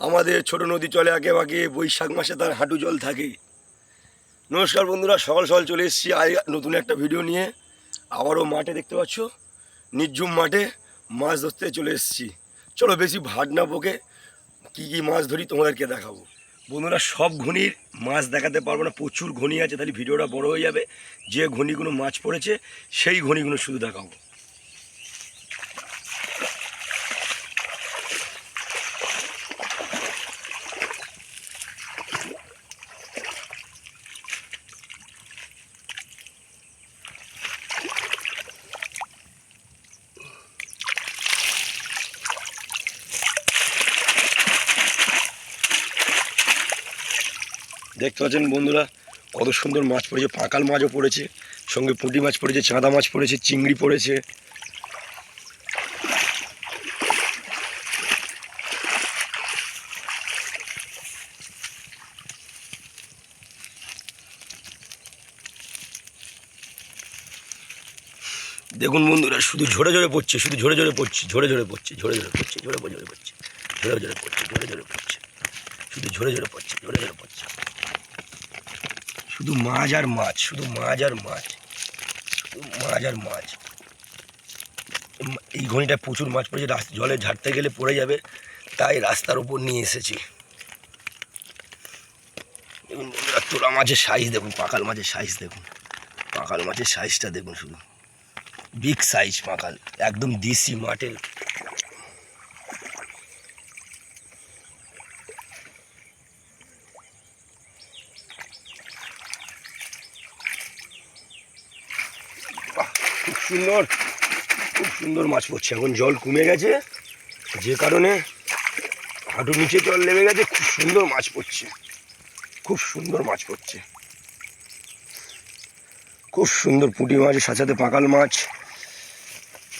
আমাদের ছোট নদী চলে আগে বাগে, বৈশাখ মাসে তার হাঁটু জল থাকে। নমস্কার বন্ধুরা, সকাল সকাল চলে এসেছি আজ নতুন একটা ভিডিও নিয়ে। আবারও মাঠে দেখতে পাচ্ছ, নির্ঝুম মাঠে মাছ ধরতে চলে এসেছি। চলো বেশি ভাট না বকে কী কী মাছ ধরি তোমাদেরকে দেখাবো। বন্ধুরা, সব ঘনির মাছ দেখাতে পারবো না, প্রচুর ঘনি আছে, তাহলে ভিডিওটা বড় হয়ে যাবে। যে ঘনিগুলো মাছ পড়েছে সেই ঘনিগুলো শুধু দেখাবো। দেখতে পাচ্ছেন বন্ধুরা, কত সুন্দর মাছ পড়েছে। পাঁকাল মাছও পড়েছে, সঙ্গে পুঁটি মাছ পড়েছে, চাঁদা মাছ পড়েছে, চিংড়ি পড়েছে। দেখুন বন্ধুরা, শুধু ঝরে ঝরে পড়ছে, শুধু ঝরে ঝরে পড়ছে, ঝরে ঝরে পড়ছে, ঝরে ঝরে পড়ছে, ঝরে ঝরে পড়ছে, ঝরে ঝরে পড়ছে, ঝরে ঝরে পড়ছে, শুধু ঝরে ঝরে পড়ছে, ঝরে ঝরে পড়ছে। শুধু মাছ আর মাছ, শুধু মাছ আর মাছ, শুধু মাছ আর মাছ। এই ঘনিটা প্রচুর মাছ পড়েছে, জলে ঝাড়তে গেলে পড়ে যাবে, তাই রাস্তার উপর নিয়ে এসেছি। দেখুন বন্ধুরা, তোলা মাছের সাইজ দেখুন, পাকাল মাছের সাইজ দেখুন, পাকাল মাছের সাইজটা দেখুন, শুধু বিগ সাইজ পাকাল, একদম দেশি মাঠের। খুব সুন্দর, খুব সুন্দর মাছ পড়ছে। এখন জল কমে গেছে, যে কারণে হাঁটু নিচে জল নেমে গেছে। খুব সুন্দর মাছ পড়ছে, খুব সুন্দর মাছ পড়ছে, খুব সুন্দর। পুঁটি মাছের সাথে সাথে পাঁকাল মাছ,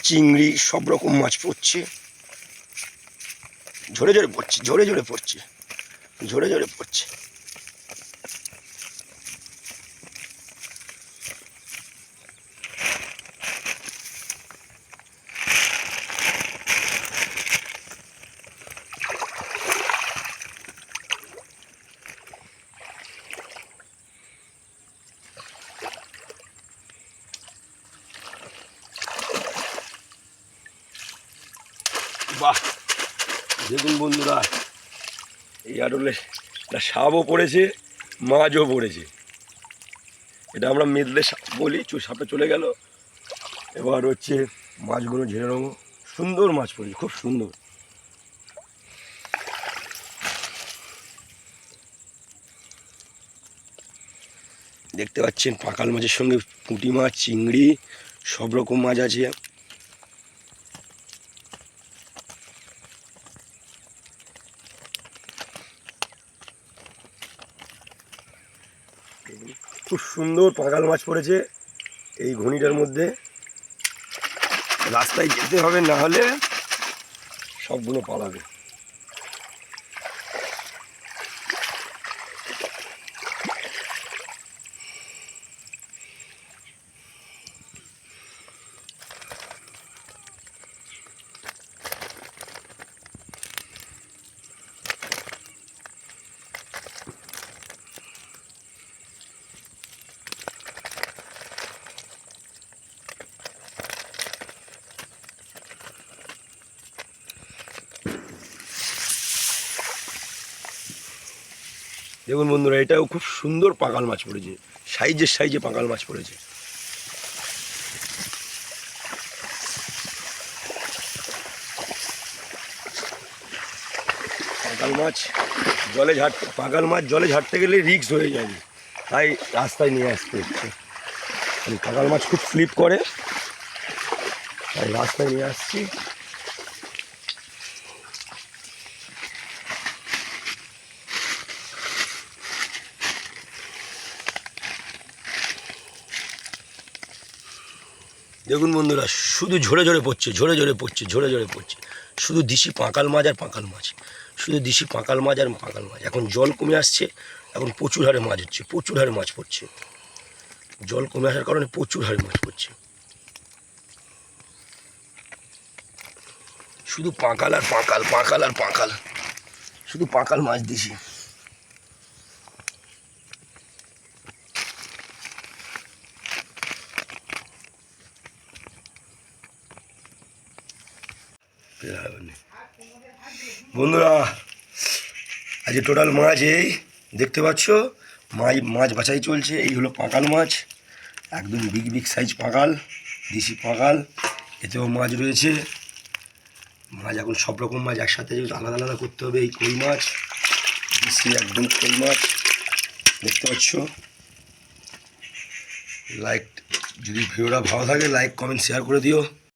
চিংড়ি, সব রকম মাছ পড়ছে। ঝরে ঝরে পড়ছে, ঝরে ঝরে পড়ছে, ঝরে ঝরে পড়ছে। বাহ, দেখুন বন্ধুরা, এই আটলে একটা সাপও পড়েছে, মাছও পড়েছে। এটা আমরা মেদলে সাপ বলি, সাপটা চলে গেল। এবার হচ্ছে মাছগুলো ঝেড়ে নেবো। সুন্দর মাছ পড়েছে, খুব সুন্দর। দেখতে পাচ্ছেন পাঁকাল মাছের সঙ্গে পুঁটি মাছ, চিংড়ি, সব রকম মাছ আছে। খুব সুন্দর পাঁকাল মাছ পড়েছে এই ঘনিটার মধ্যে। রাস্তায় যেতে হবে, না হলে সবগুলো পালাবে। দেখুন বন্ধুরা, এটাও খুব সুন্দর পাঁকাল মাছ পড়েছে, সাইজে সাইজে পাঁকাল মাছ পড়েছে। পাঁকাল মাছ জলে ঝাড়তে গেলে রিস্ক হয়ে যাবে, তাই রাস্তায় নিয়ে আসতে হচ্ছে। পাঁকাল মাছ খুব স্লিপ করে, তাই রাস্তায় নিয়ে আসছি। দেখুন বন্ধুরা, শুধু ঝরে ঝরে পড়ছে, ঝরে ঝরে পড়ছে, ঝরে ঝরে পড়ছে। শুধু দেশি পাঁকাল মাছ আর পাঁকাল মাছ, শুধু দেশি পাঁকাল মাছ আর পাঁকাল মাছ। এখন জল কমে আসছে, এখন প্রচুর হারে মাছ হচ্ছে, প্রচুর হারে মাছ পড়ছে। জল কমে আসার কারণে প্রচুর হারে মাছ পড়ছে। শুধু পাঁকাল আর পাঁকাল, পাঁকাল আর পাঁকাল, শুধু পাঁকাল মাছ দিছি। বন্ধুরা আজকে টোটাল মাছ এই দেখতে পাচ্ছ, মাছ বাছাই চলছে। এই হলো পাঁকাল মাছ, একদম বিগ বিগ সাইজ পাঁকাল, দেশি পাঁকাল। এতেও মাছ রয়েছে। মাছ এখন সব রকম মাছ একসাথে আলাদা আলাদা করতে হবে। এই কই মাছ, দেশি একদম কই মাছ দেখতে পাচ্ছ। লাইক, যদি ভিডিওটা ভালো থাকে লাইক কমেন্ট শেয়ার করে দিও।